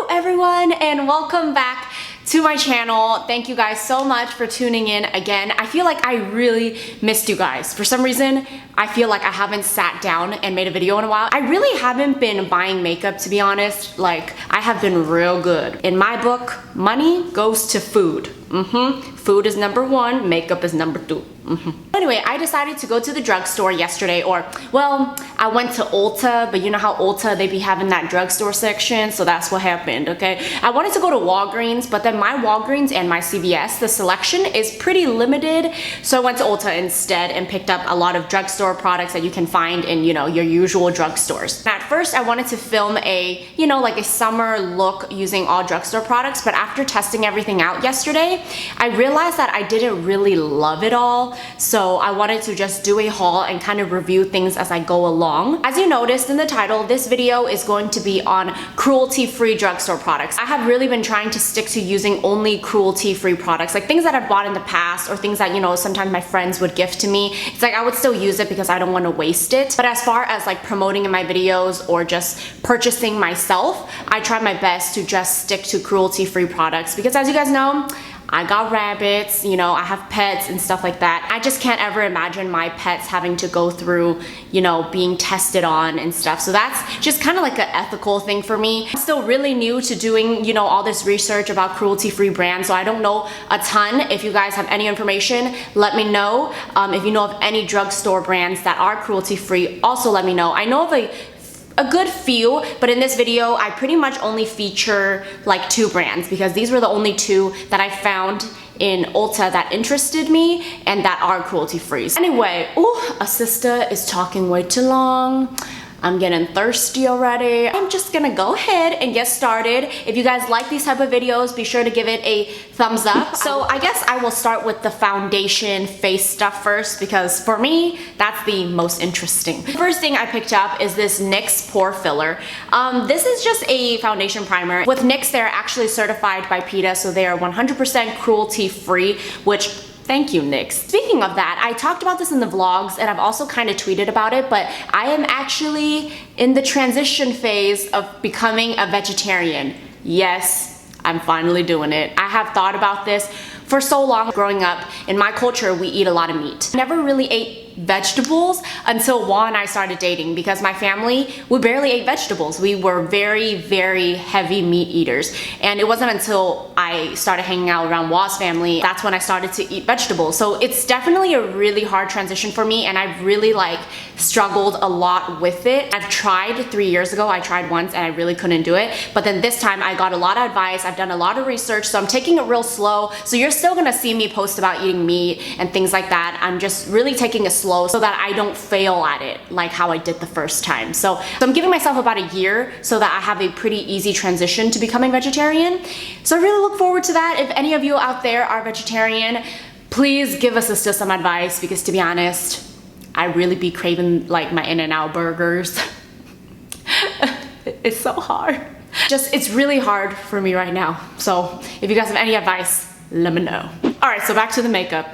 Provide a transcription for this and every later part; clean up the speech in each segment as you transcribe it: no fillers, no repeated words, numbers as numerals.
Hello everyone and welcome back to my channel. Thank you guys so much for tuning in again. I feel like I really missed you guys. For some reason, I feel like I haven't sat down and made a video in a while. I really haven't been buying makeup, to be honest. Like, I have been real good. In my book, money goes to food. Food is number one, makeup is number two. Anyway, I decided to go to the drugstore yesterday, or, well, I went to Ulta, but you know how Ulta, they be having that drugstore section, so that's what happened, okay? I wanted to go to Walgreens, but then my Walgreens and my CVS, the selection is pretty limited, so I went to Ulta instead and picked up a lot of drugstore products that you can find in, you know, your usual drugstores. At first, I wanted to film a, you know, like a summer look using all drugstore products, but after testing everything out yesterday, I realized that I didn't really love it all. So I wanted to just do a haul and kind of review things as I go along. As you noticed in the title, this video is going to be on cruelty-free drugstore products. I have really been trying to stick to using only cruelty-free products, like things that I've bought in the past or things that, you know, sometimes my friends would gift to me. It's like I would still use it because I don't want to waste it. But as far as like promoting in my videos or just purchasing myself, I try my best to just stick to cruelty-free products because, as you guys know, I got rabbits, you know, I have pets and stuff like that. I just can't ever imagine my pets having to go through, you know, being tested on and stuff. So that's just kind of like an ethical thing for me. I'm still really new to doing, you know, all this research about cruelty-free brands, so I don't know a ton. If you guys have any information, let me know. If you know of any drugstore brands that are cruelty-free, also let me know. I know of a good few, but in this video I pretty much only feature like 2 brands because these were the only 2 that I found in Ulta that interested me and that are cruelty free. Anyway, ooh, a sister is talking way too long. I'm getting thirsty already. I'm just gonna go ahead and get started. If you guys like these type of videos, be sure to give it a thumbs up. So I guess I will start with the foundation face stuff first because for me, that's the most interesting. The first thing I picked up is this Nyx Pore Filler. This is just a foundation primer. With Nyx, they're actually certified by PETA, so they are 100% cruelty free, which thank you, Nyx. Speaking of that, I talked about this in the vlogs and I've also kind of tweeted about it, but I am actually in the transition phase of becoming a vegetarian. Yes, I'm finally doing it. I have thought about this for so long. Growing up, in my culture, we eat a lot of meat. Never really ate vegetables until Juan and I started dating because my family, we barely ate vegetables. We were very, very heavy meat eaters. And it wasn't until I started hanging out around Juan's family, that's when I started to eat vegetables. So it's definitely a really hard transition for me and I've really like struggled a lot with it. I've tried 3 years ago, I tried once and I really couldn't do it. But then this time I got a lot of advice, I've done a lot of research, so I'm taking it real slow. So you're still gonna see me post about eating meat and things like that. I'm just really taking it slow so that I don't fail at it like how I did the first time. So I'm giving myself about a year so that I have a pretty easy transition to becoming vegetarian. So I really look forward to that. If any of you out there are vegetarian, please give us still some advice because, to be honest, I really be craving like my In-N-Out burgers. It's so hard. It's really hard for me right now. So if you guys have any advice, let me know. All right, so back to the makeup.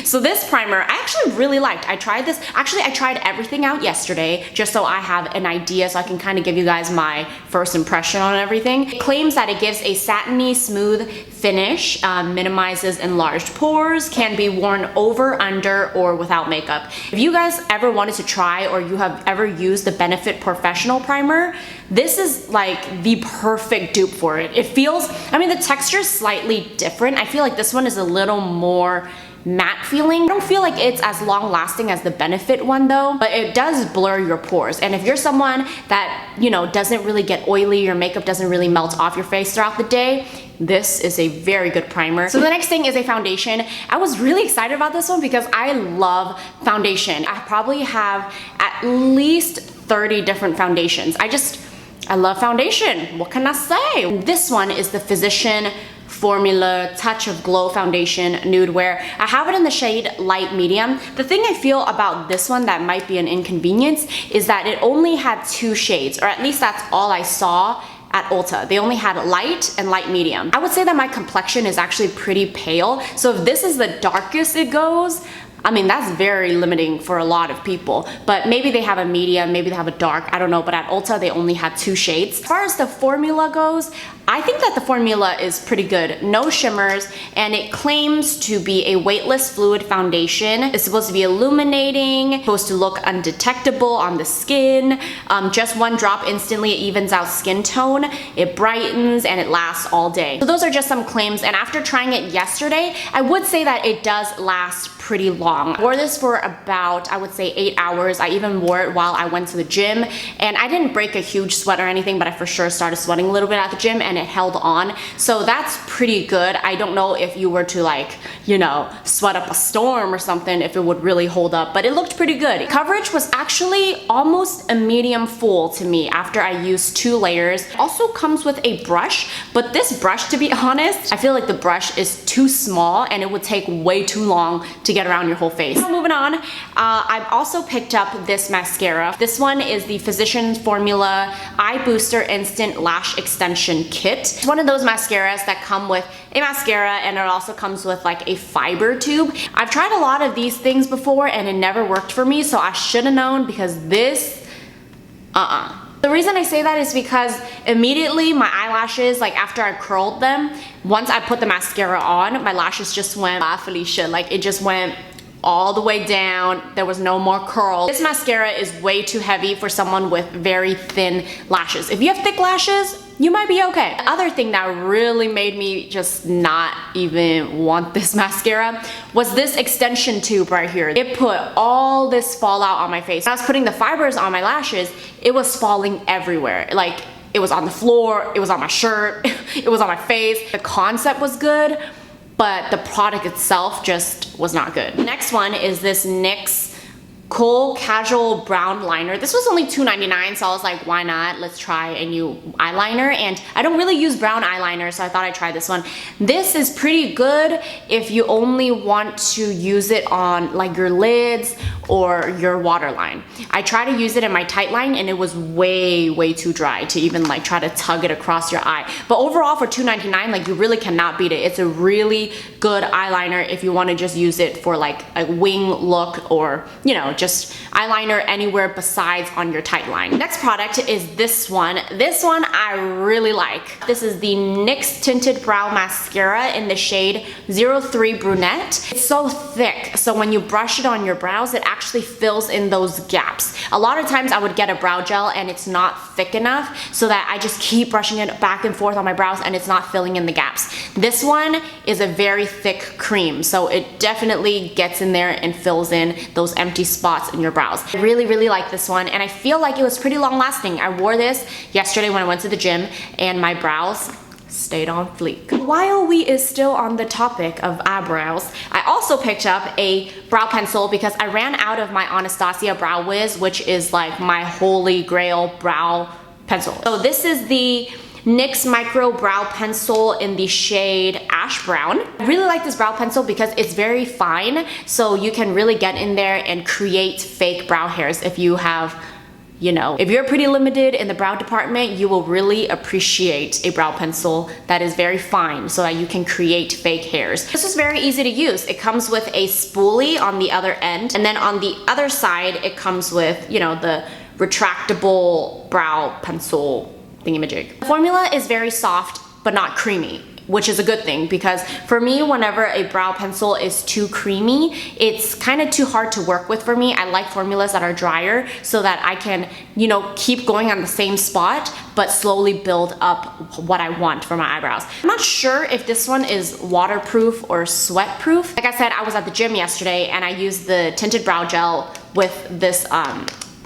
So this primer, I actually really liked. I tried this. Actually, I tried everything out yesterday just so I have an idea so I can kind of give you guys my first impression on everything. It claims that it gives a satiny, smooth finish, minimizes enlarged pores, can be worn over, under, or without makeup. If you guys ever wanted to try or you have ever used the Benefit Professional Primer, this is like the perfect dupe for it. It feels, I mean, the texture is slightly different. I feel like this one is a little more matte feeling. I don't feel like it's as long lasting as the Benefit one though, but it does blur your pores. And if you're someone that, you know, doesn't really get oily, your makeup doesn't really melt off your face throughout the day, this is a very good primer. So the next thing is a foundation. I was really excited about this one because I love foundation. I probably have at least 30 different foundations. I love foundation. What can I say? This one is the Physician Formula Touch of Glow Foundation Nude Wear. I have it in the shade light medium. The thing I feel about this one that might be an inconvenience is that it only had 2 shades, or at least that's all I saw at Ulta. They only had light and light medium. I would say that my complexion is actually pretty pale, so if this is the darkest it goes, I mean, that's very limiting for a lot of people, but maybe they have a medium, maybe they have a dark, I don't know, but at Ulta they only had 2 shades. As far as the formula goes, I think that the formula is pretty good. No shimmers, and it claims to be a weightless fluid foundation. It's supposed to be illuminating, supposed to look undetectable on the skin. Just 1 drop instantly evens out skin tone, it brightens, and it lasts all day. So those are just some claims, and after trying it yesterday, I would say that it does last pretty long. I wore this for about, I would say 8 hours. I even wore it while I went to the gym, and I didn't break a huge sweat or anything, but I for sure started sweating a little bit at the gym, and it held on. So that's pretty good. I don't know if you were to, like, you know, sweat up a storm or something, if it would really hold up, but it looked pretty good. Coverage was actually almost a medium full to me after I used 2 layers. It also comes with a brush, but this brush, to be honest, I feel like the brush is too small and it would take way too long to get around your whole face. So moving on, I've also picked up this mascara. This one is the Physicians Formula Eye Booster Instant Lash Extension Kit. It's one of those mascaras that come with a mascara, and it also comes with like a fiber tube. I've tried a lot of these things before and it never worked for me, so I should have known, because this, The reason I say that is because immediately my eyelashes, like after I curled them, once I put the mascara on, my lashes just went, Felicia, like it just went all the way down. There was no more curl. This mascara is way too heavy for someone with very thin lashes. If you have thick lashes, you might be okay. The other thing that really made me just not even want this mascara was this extension tube right here. It put all this fallout on my face. When I was putting the fibers on my lashes, it was falling everywhere. Like, it was on the floor, it was on my shirt, it was on my face. The concept was good, but the product itself just was not good. Next one is this NYX Kohl Casual Brown Liner. This was only $2.99, so I was like, why not? Let's try a new eyeliner. And I don't really use brown eyeliner, so I thought I'd try this one. This is pretty good if you only want to use it on like your lids or your waterline. I tried to use it in my tight line and it was way too dry to even like try to tug it across your eye. But overall for $2.99, like you really cannot beat it. It's a really good eyeliner if you want to just use it for like a wing look, or you know, just eyeliner anywhere besides on your tight line. Next product is this one. This one I really like. This is the NYX Tinted Brow Mascara in the shade 03 Brunette. It's so thick, so when you brush it on your brows, it actually fills in those gaps. A lot of times I would get a brow gel and it's not thick enough, so that I just keep brushing it back and forth on my brows and it's not filling in the gaps. This one is a very thick cream, so it definitely gets in there and fills in those empty spots in your brows. I really like this one, and I feel like it was pretty long lasting. I wore this yesterday when I went to the gym and my brows stayed on fleek. While we is still on the topic of eyebrows, I also picked up a brow pencil because I ran out of my Anastasia Brow Wiz, which is like my holy grail brow pencil. So this is the NYX Micro Brow Pencil in the shade Ash Brown. I really like this brow pencil because it's very fine, so you can really get in there and create fake brow hairs. If you have, you know, if you're pretty limited in the brow department, you will really appreciate a brow pencil that is very fine so that you can create fake hairs. This is very easy to use. It comes with a spoolie on the other end, and then on the other side it comes with, you know, the retractable brow pencil thingamajig. The formula is very soft but not creamy, which is a good thing, because for me, whenever a brow pencil is too creamy, it's kind of too hard to work with for me. I like formulas that are drier so that I can, you know, keep going on the same spot but slowly build up what I want for my eyebrows. I'm not sure if this one is waterproof or sweat proof. Like I said, I was at the gym yesterday and I used the tinted brow gel with this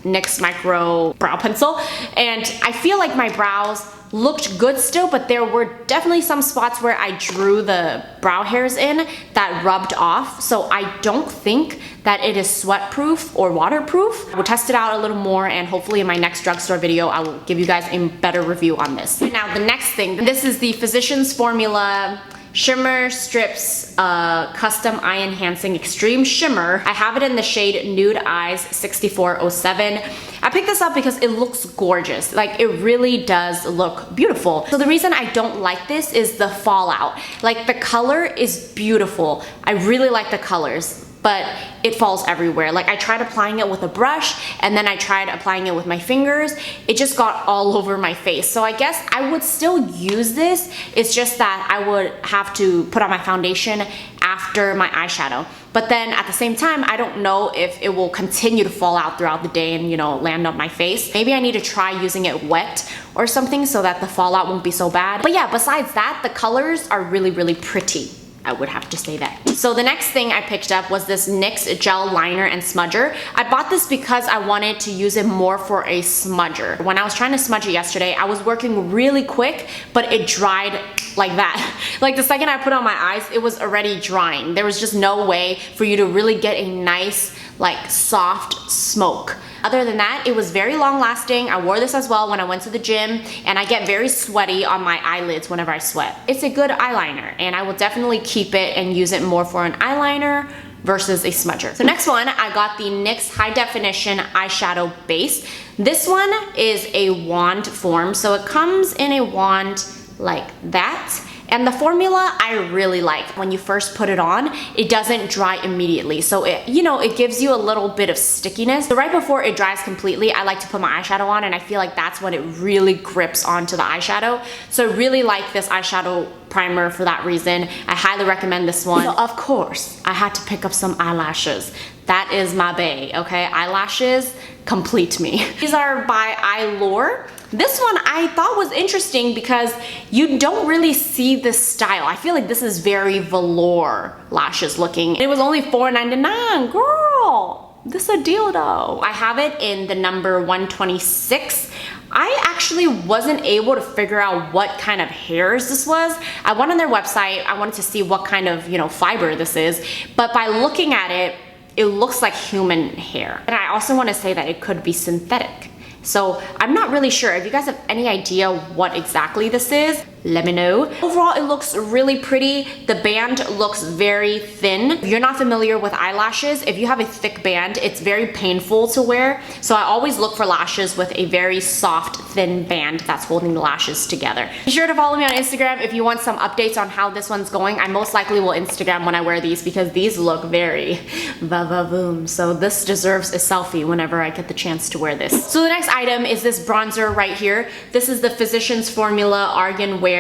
NYX Micro Brow Pencil, and I feel like my brows looked good still, but there were definitely some spots where I drew the brow hairs in that rubbed off, so I don't think that it is sweat proof or waterproof. We'll test it out a little more, and hopefully in my next drugstore video I will give you guys a better review on this. Now the next thing, this is the Physicians Formula Shimmer Strips Custom Eye Enhancing Extreme Shimmer. I have it in the shade Nude Eyes 6407. I picked this up because it looks gorgeous. Like, it really does look beautiful. So the reason I don't like this is the fallout. Like, the color is beautiful. I really like the colors. but it falls everywhere. Like I tried applying it with a brush and then I tried applying it with my fingers. It just got all over my face. So I guess I would still use this. It's just that I would have to put on my foundation after my eyeshadow. But then at the same time, I don't know if it will continue to fall out throughout the day and, you know, land on my face. Maybe I need to try using it wet or something so that the fallout won't be so bad. But yeah, besides that, the colors are really, really pretty. I would have to say that. So the next thing I picked up was this NYX Gel Liner and Smudger. I bought this because I wanted to use it more for a smudger. When I was trying to smudge it yesterday, I was working really quick, but it dried like that. Like the second I put it on my eyes, it was already drying. There was just no way for you to really get a nice, like soft smoke. Other than that, it was very long lasting. I wore this as well when I went to the gym, and I get very sweaty on my eyelids whenever I sweat. It's a good eyeliner, and I will definitely keep it and use it more for an eyeliner versus a smudger. So next one, I got the NYX High Definition Eyeshadow Base. This one is a wand form, so it comes in a wand like that. And the formula I really like. When you first put it on, it doesn't dry immediately. So it, you know, it gives you a little bit of stickiness. So right before it dries completely, I like to put my eyeshadow on, and I feel like that's when it really grips onto the eyeshadow. So I really like this eyeshadow primer for that reason. I highly recommend this one. So of course, I had to pick up some eyelashes. That is my bae, okay? Eyelashes complete me. These are by Eyelure. This one I thought was interesting because you don't really see this style. I feel like this is very velour lashes looking. It was only $4.99, girl. This is a deal though. I have it in the number 126. I actually wasn't able to figure out what kind of hairs this was. I went on their website. I wanted to see what kind of, you know, fiber this is. But by looking at it, it looks like human hair. And I also want to say that it could be synthetic. So I'm not really sure. If you guys have any idea what exactly this is, let me know. Overall, it looks really pretty. The band looks very thin. If you're not familiar with eyelashes, if you have a thick band, it's very painful to wear. So I always look for lashes with a very soft, thin band that's holding the lashes together. Be sure to follow me on Instagram if you want some updates on how this one's going. I most likely will Instagram when I wear these because these look very va-va-voom. So this deserves a selfie whenever I get the chance to wear this. So the next item is this bronzer right here. This is the Physicians Formula Argan Wear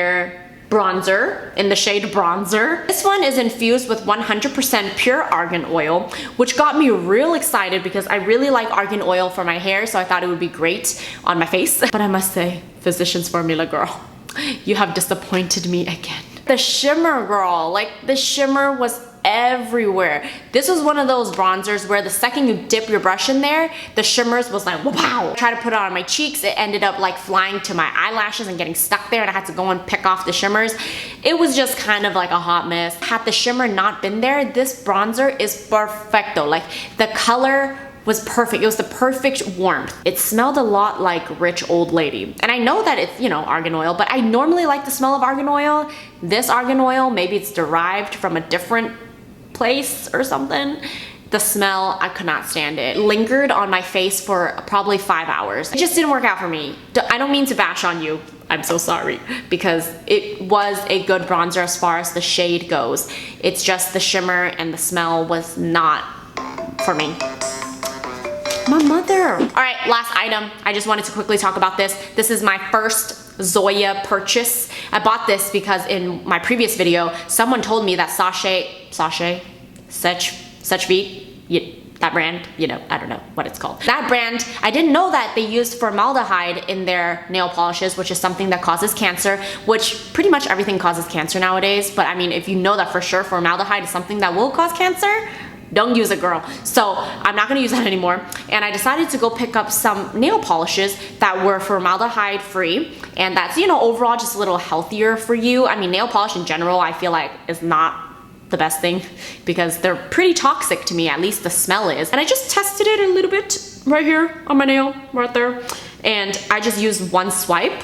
bronzer in the shade Bronzer. This one is infused with 100% pure argan oil, which got me real excited because I really like argan oil for my hair, so I thought it would be great on my face. But I must say, Physicians Formula girl, you have disappointed me again. The shimmer, girl, like the shimmer was everywhere. This was one of those bronzers where the second you dip your brush in there, the shimmers was like, wow. I tried to put it on my cheeks. It ended up like flying to my eyelashes and getting stuck there, and I had to go and pick off the shimmers. It was just kind of like a hot mess. Had the shimmer not been there, this bronzer is perfecto. Like the color was perfect. It was the perfect warmth. It smelled a lot like rich old lady. And I know that it's, you know, argan oil, but I normally like the smell of argan oil. This argan oil, maybe it's derived from a different place or something. The smell, I could not stand it. It lingered on my face for probably 5 hours. It just didn't work out for me. I don't mean to bash on you. I'm so sorry, because it was a good bronzer as far as the shade goes. It's just the shimmer and the smell was not for me. My mother. All right, last item. I just wanted to quickly talk about this. This is my first Zoya purchase. I bought this because in my previous video, someone told me that that brand, you know, I don't know what it's called. That brand, I didn't know that they used formaldehyde in their nail polishes, which is something that causes cancer, which pretty much everything causes cancer nowadays. But I mean, if you know that for sure formaldehyde is something that will cause cancer, don't use it, girl. So I'm not gonna use that anymore. And I decided to go pick up some nail polishes that were formaldehyde free. And that's, you know, overall just a little healthier for you. I mean, nail polish in general, I feel like is not the best thing because they're pretty toxic to me, at least the smell is. And I just tested it a little bit right here on my nail, right there. And I just used one swipe.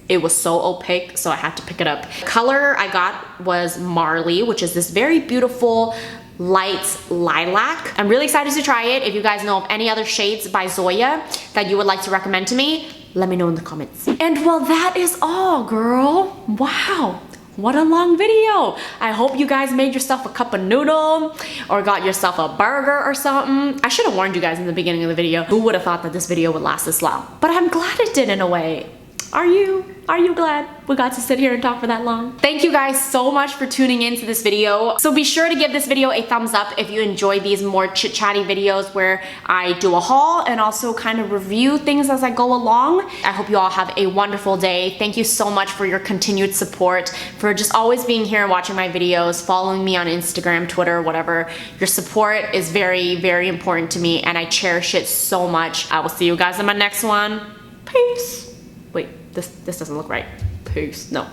It was so opaque, so I had to pick it up. The color I got was Marley, which is this very beautiful light lilac. I'm really excited to try it. If you guys know of any other shades by Zoya that you would like to recommend to me, let me know in the comments. And well, that is all, girl. Wow. what a long video. I hope you guys made yourself a cup of noodle or got yourself a burger or something. I should have warned you guys in the beginning of the video. Who would have thought that this video would last this long? But I'm glad it did in a way. Are you glad we got to sit here and talk for that long? Thank you guys so much for tuning into this video. So be sure to give this video a thumbs up if you enjoy these more chit-chatty videos where I do a haul and also kind of review things as I go along. I hope you all have a wonderful day. Thank you so much for your continued support, for just always being here and watching my videos, following me on Instagram, Twitter, whatever. Your support is very, very important to me and I cherish it so much. I will see you guys in my next one. Peace. Wait, this doesn't look right. Peace. No.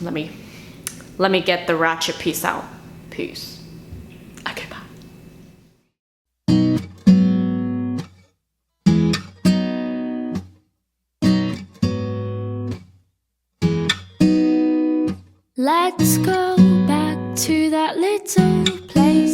Let me get the ratchet piece out. Peace. Okay, bye. Let's go back to that little place